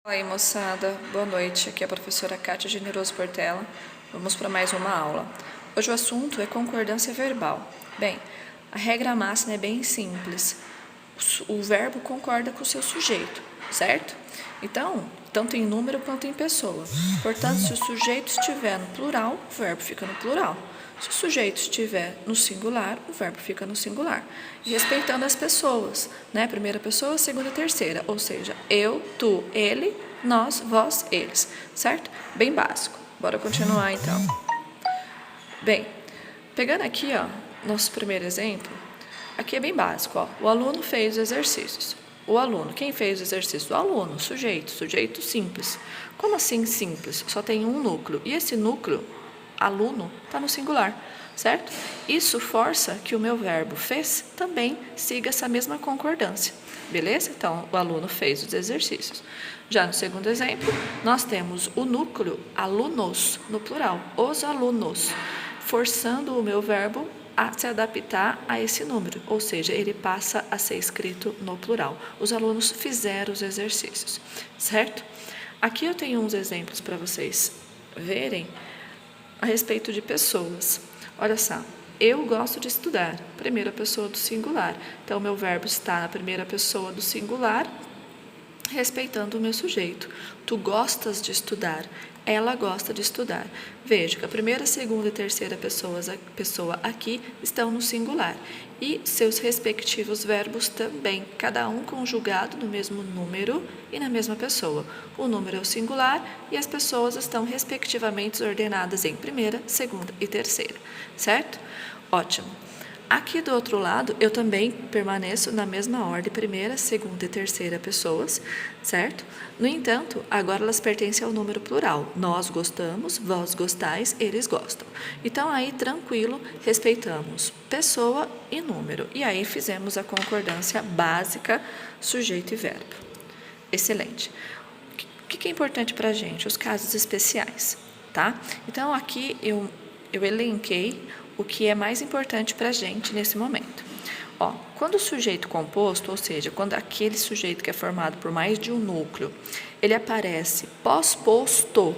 Fala aí, moçada, boa noite, aqui é a professora Kátia Generoso Portela. Vamos para mais uma aula. Hoje o assunto é concordância verbal. Bem, a regra máxima é bem simples. O verbo concorda com o seu sujeito, certo? Então, tanto em número quanto em pessoa. Portanto, se o sujeito estiver no plural, o verbo fica no plural. Se o sujeito estiver no singular, o verbo fica no singular. E respeitando as pessoas, né? Primeira pessoa, segunda e terceira. Ou seja, eu, tu, ele, nós, vós, eles. Certo? Bem básico. Bora continuar então. Bem, pegando aqui, ó, nosso primeiro exemplo, aqui é bem básico, ó. O aluno fez os exercícios. O aluno, quem fez o exercício? O aluno, sujeito simples. Como assim simples? Só tem um núcleo. E esse núcleo, aluno, está no singular, certo? Isso força que o meu verbo fez também siga essa mesma concordância, beleza? Então, o aluno fez os exercícios. Já no segundo exemplo, nós temos o núcleo alunos, no plural, os alunos, forçando o meu verbo a se adaptar a esse número, ou seja, ele passa a ser escrito no plural. Os alunos fizeram os exercícios, certo? Aqui eu tenho uns exemplos para vocês verem a respeito de pessoas. Olha só, eu gosto de estudar, primeira pessoa do singular. Então, meu verbo está na primeira pessoa do singular, respeitando o meu sujeito. Tu gostas de estudar, ela gosta de estudar. Veja que a primeira, segunda e terceira pessoa aqui estão no singular. E seus respectivos verbos também, cada um conjugado no mesmo número e na mesma pessoa. O número é o singular e as pessoas estão respectivamente ordenadas em primeira, segunda e terceira, certo? Ótimo. Aqui do outro lado, eu também permaneço na mesma ordem, primeira, segunda e terceira pessoas, certo? No entanto, agora elas pertencem ao número plural. Nós gostamos, vós gostais, eles gostam. Então, aí, tranquilo, respeitamos pessoa e número. E aí, fizemos a concordância básica, sujeito e verbo. Excelente. O que é importante para a gente? Os casos especiais, tá? Então, aqui eu elenquei o que é mais importante para a gente nesse momento. Ó, quando o sujeito composto, ou seja, quando aquele sujeito que é formado por mais de um núcleo, ele aparece pós-posto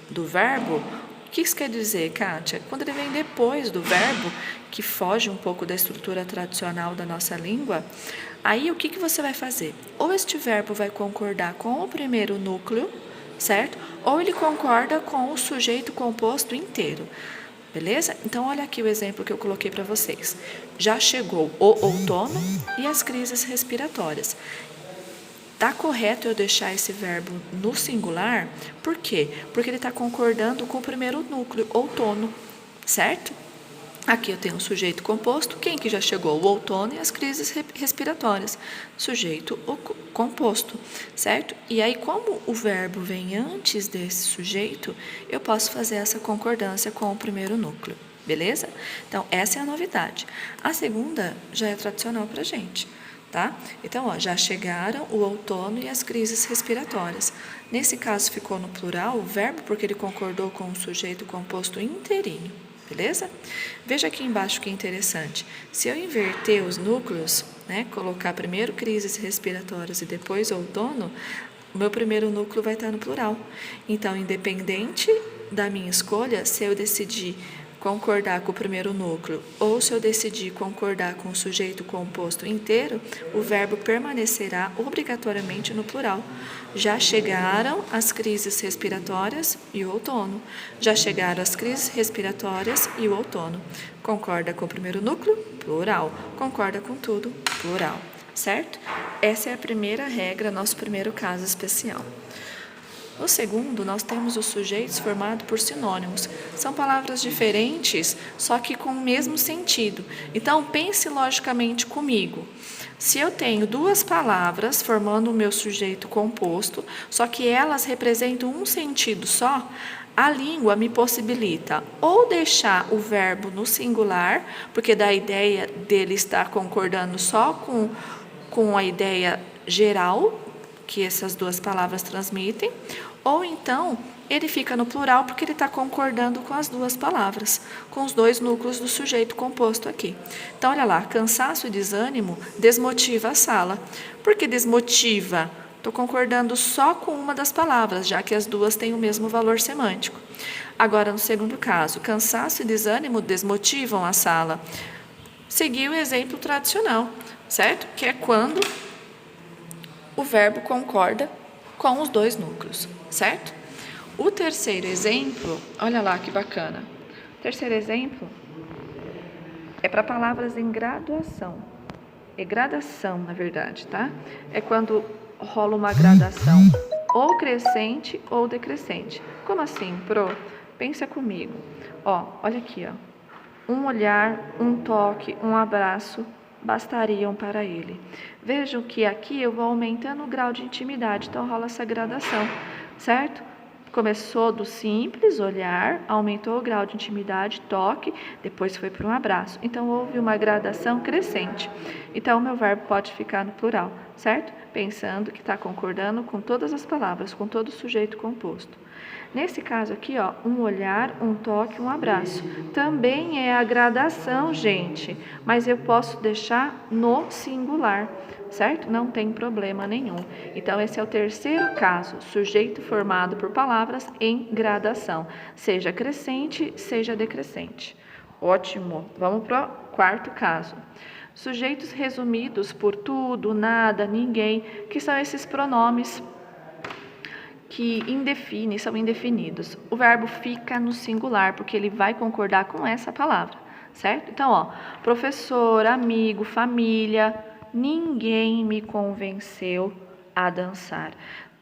do verbo, o que isso quer dizer, Kátia? Quando ele vem depois do verbo, que foge um pouco da estrutura tradicional da nossa língua, aí o que você vai fazer? Ou este verbo vai concordar com o primeiro núcleo, certo? Ou ele concorda com o sujeito composto inteiro. Beleza? Então, olha aqui o exemplo que eu coloquei para vocês. Já chegou o outono e as crises respiratórias. Tá correto eu deixar esse verbo no singular? Por quê? Porque ele está concordando com o primeiro núcleo, outono, certo? Aqui eu tenho um sujeito composto, quem que já chegou? O outono e as crises respiratórias. Sujeito composto, certo? E aí, como o verbo vem antes desse sujeito, eu posso fazer essa concordância com o primeiro núcleo, beleza? Então, essa é a novidade. A segunda já é tradicional para a gente, tá? Então, ó, já chegaram o outono e as crises respiratórias. Nesse caso, ficou no plural o verbo porque ele concordou com o sujeito composto inteirinho. Beleza? Veja aqui embaixo que interessante. Se eu inverter os núcleos, né, colocar primeiro crises respiratórias e depois outono, o meu primeiro núcleo vai estar no plural. Então, independente da minha escolha, se eu decidir concordar com o primeiro núcleo ou se eu decidir concordar com o sujeito composto inteiro, o verbo permanecerá obrigatoriamente no plural. Já chegaram as crises respiratórias e o outono. Já chegaram as crises respiratórias e o outono. Concorda com o primeiro núcleo? Plural. Concorda com tudo? Plural. Certo? Essa é a primeira regra, nosso primeiro caso especial. No segundo, nós temos os sujeitos formados por sinônimos. São palavras diferentes, só que com o mesmo sentido. Então, pense logicamente comigo. Se eu tenho duas palavras formando o meu sujeito composto, só que elas representam um sentido só, a língua me possibilita ou deixar o verbo no singular, porque da ideia dele estar concordando só com a ideia geral que essas duas palavras transmitem, ou então ele fica no plural porque ele está concordando com as duas palavras, com os dois núcleos do sujeito composto aqui. Então, olha lá, cansaço e desânimo desmotiva a sala. Por que desmotiva? Estou concordando só com uma das palavras, já que as duas têm o mesmo valor semântico. Agora, no segundo caso, cansaço e desânimo desmotivam a sala. Segui o exemplo tradicional, certo? Que é quando o verbo concorda com os dois núcleos, certo? O terceiro exemplo, olha lá que bacana. O terceiro exemplo é para palavras em graduação. É gradação, na verdade, tá? É quando rola uma gradação ou crescente ou decrescente. Como assim, Pro? Pensa comigo. Ó, olha aqui, ó. Um olhar, um toque, um abraço bastariam para ele. Vejam que aqui eu vou aumentando o grau de intimidade, então rola essa gradação, certo? Começou do simples, olhar, aumentou o grau de intimidade, toque, depois foi para um abraço. Então, houve uma gradação crescente. Então, o meu verbo pode ficar no plural, certo? Pensando que está concordando com todas as palavras, com todo o sujeito composto. Nesse caso aqui, ó, um olhar, um toque, um abraço. Também é a gradação, gente, mas eu posso deixar no singular, certo? Não tem problema nenhum. Então, esse é o terceiro caso, sujeito formado por palavras em gradação, seja crescente, seja decrescente. Ótimo. Vamos para o quarto caso. Sujeitos resumidos por tudo, nada, ninguém, que são esses pronomes que são indefinidos. O verbo fica no singular, porque ele vai concordar com essa palavra, certo? Então, ó, professor, amigo, família, ninguém me convenceu a dançar.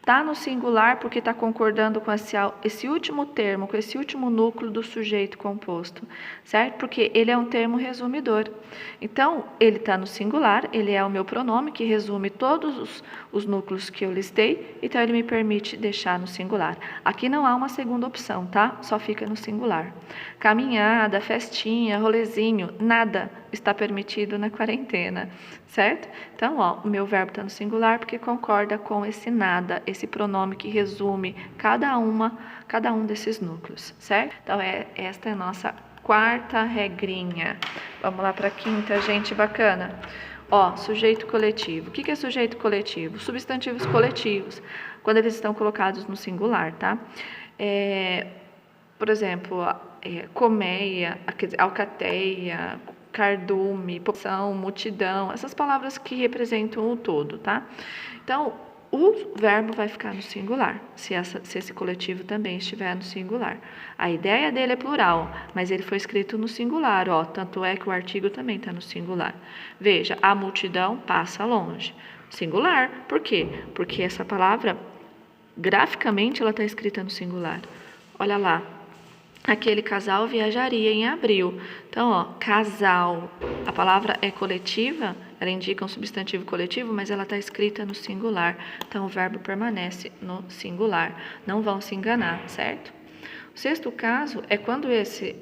Tá no singular porque está concordando com esse último termo, com esse último núcleo do sujeito composto, certo? Porque ele é um termo resumidor. Então, ele está no singular, ele é o meu pronome que resume todos os núcleos que eu listei, então ele me permite deixar no singular. Aqui não há uma segunda opção, tá? Só fica no singular. Caminhada, festinha, rolezinho, nada está permitido na quarentena, certo? Então, ó, o meu verbo está no singular porque concorda com esse nada, esse pronome que resume cada um desses núcleos, certo? Então, esta é a nossa quarta regrinha. Vamos lá para a quinta, gente, bacana. Ó, sujeito coletivo. O que é sujeito coletivo? Substantivos coletivos, quando eles estão colocados no singular, tá? Por exemplo, colmeia, alcateia, cardume, população, multidão, essas palavras que representam o todo, tá? Então, o verbo vai ficar no singular, se esse coletivo também estiver no singular. A ideia dele é plural, mas ele foi escrito no singular, ó, tanto é que o artigo também está no singular. Veja, a multidão passa longe. Singular, por quê? Porque essa palavra, graficamente, ela está escrita no singular. Olha lá. Aquele casal viajaria em abril. Então, ó, casal. A palavra é coletiva, ela indica um substantivo coletivo, mas ela está escrita no singular. Então, o verbo permanece no singular. Não vão se enganar, certo? O sexto caso é quando esse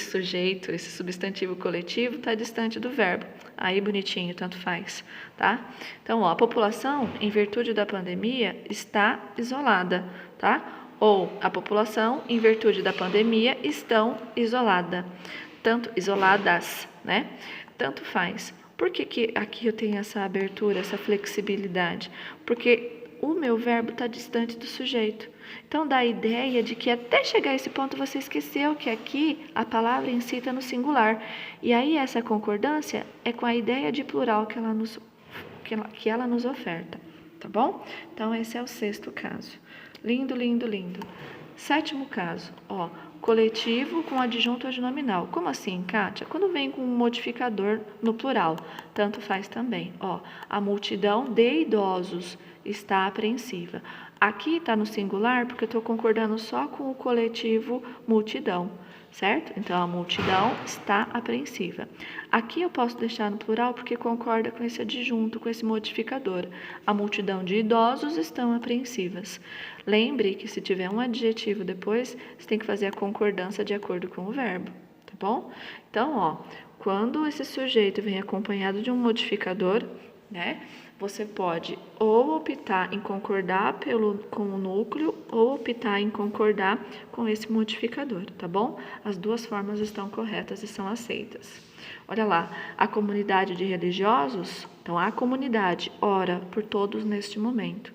sujeito, esse substantivo coletivo, está distante do verbo. Aí, bonitinho, tanto faz, tá? Então, ó, a população, em virtude da pandemia, está isolada, tá? Ou a população, em virtude da pandemia, estão isoladas, né? Tanto faz. Por que aqui eu tenho essa abertura, essa flexibilidade? Porque o meu verbo está distante do sujeito. Então, dá a ideia de que até chegar a esse ponto você esqueceu que aqui a palavra em si está no singular. E aí essa concordância é com a ideia de plural que ela nos oferta, tá bom? Então, esse é o sexto caso. Lindo, lindo, lindo. Sétimo caso, ó, coletivo com adjunto adnominal. Como assim, Kátia? Quando vem com um modificador no plural, tanto faz também. Ó, a multidão de idosos está apreensiva. Aqui está no singular porque eu estou concordando só com o coletivo multidão, certo? Então, a multidão está apreensiva. Aqui eu posso deixar no plural porque concorda com esse adjunto, com esse modificador. A multidão de idosos estão apreensivas. Lembre que se tiver um adjetivo depois, você tem que fazer a concordância de acordo com o verbo, tá bom? Então, ó, quando esse sujeito vem acompanhado de um modificador, né? Você pode ou optar em concordar com o núcleo ou optar em concordar com esse modificador, tá bom? As duas formas estão corretas e são aceitas. Olha lá, a comunidade de religiosos, então a comunidade ora por todos neste momento.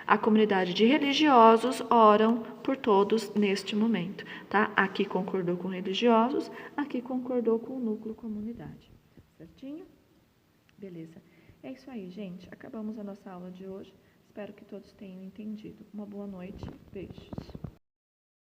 A comunidade de religiosos oram por todos neste momento, tá? Aqui concordou com religiosos, aqui concordou com o núcleo comunidade. Certinho? Beleza. É isso aí, gente. Acabamos a nossa aula de hoje. Espero que todos tenham entendido. Uma boa noite. Beijos.